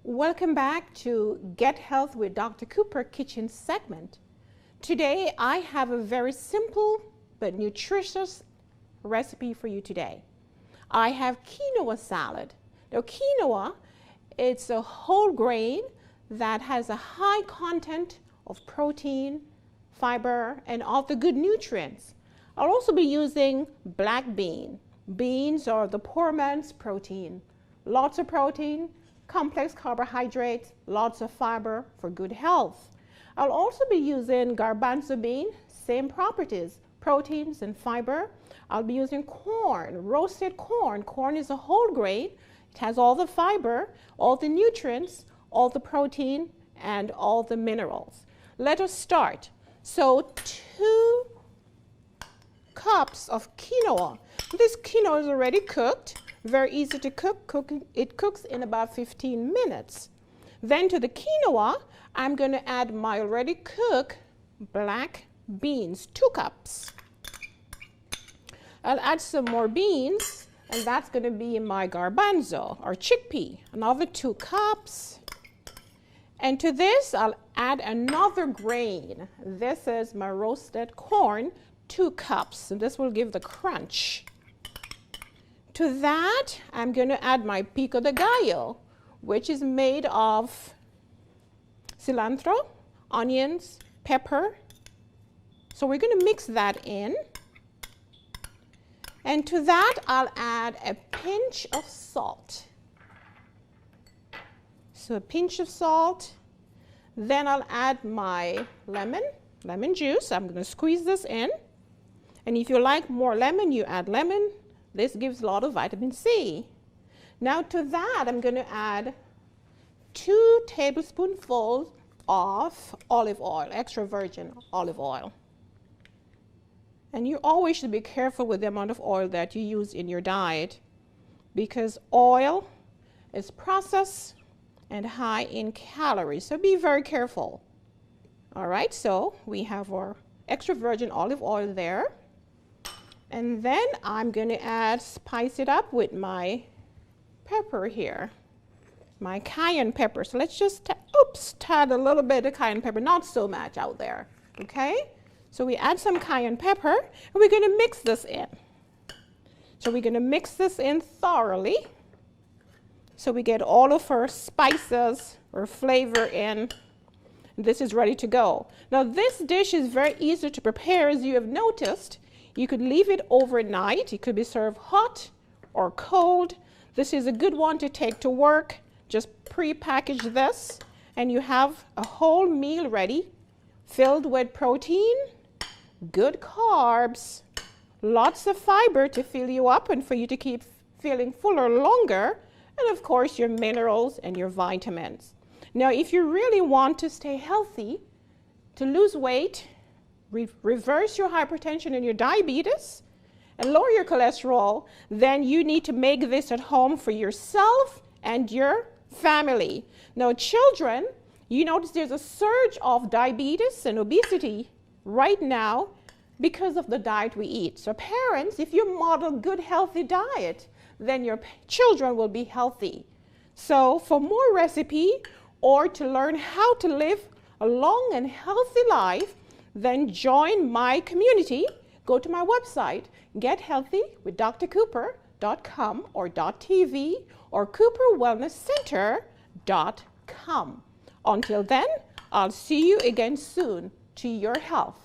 Welcome back to Get Health with Dr. Cooper Kitchen segment. Today I have a very simple but nutritious recipe for you today. I have quinoa salad. Now quinoa, it's a whole grain that has a high content of protein, fiber, and all the good nutrients. I'll also be using black bean. Beans are the poor man's protein. Lots of protein, complex carbohydrates, lots of fiber for good health. I'll also be using garbanzo bean, same properties, proteins and fiber. I'll be using corn, roasted corn. Corn is a whole grain. It has all the fiber, all the nutrients, all the protein, and all the minerals. Let us start. So 2 cups of quinoa. This quinoa is already cooked. Very easy to cook. It cooks in about 15 minutes. Then to the quinoa, I'm going to add my already cooked black beans, 2 cups. I'll add some more beans, and that's going to be my garbanzo or chickpea, another 2 cups. And to this, I'll add another grain. This is my roasted corn, 2 cups, and this will give the crunch. To that, I'm going to add my pico de gallo, which is made of cilantro, onions, pepper. So we're going to mix that in. And to that, I'll add a pinch of salt. So a pinch of salt. Then I'll add my lemon juice. I'm going to squeeze this in. And if you like more lemon, you add lemon. This gives a lot of vitamin C. Now to that, I'm going to add 2 tablespoonfuls of olive oil, extra virgin olive oil. And you always should be careful with the amount of oil that you use in your diet because oil is processed and high in calories. So be very careful. All right, so we have our extra virgin olive oil there. And then I'm going to spice it up with my pepper here, my cayenne pepper. So let's just, add a little bit of cayenne pepper, not so much out there, okay? So we add some cayenne pepper, and we're going to mix this in. So we're going to mix this in thoroughly so we get all of our spices or flavor in. This is ready to go. Now this dish is very easy to prepare, as you have noticed. You could leave it overnight. It could be served hot or cold. This is a good one to take to work. Just pre-package this and you have a whole meal ready, filled with protein, good carbs, lots of fiber to fill you up and for you to keep feeling fuller longer, and of course your minerals and your vitamins. Now if you really want to stay healthy, to lose weight, reverse your hypertension and your diabetes, and lower your cholesterol, then you need to make this at home for yourself and your family. Now children, you notice there's a surge of diabetes and obesity right now because of the diet we eat. So parents, if you model good healthy diet, then your children will be healthy. So for more recipe or to learn how to live a long and healthy life, then join my community. Go to my website, gethealthywithdrcooper.com or .tv or cooperwellnesscenter.com. Until then, I'll see you again soon. To your health.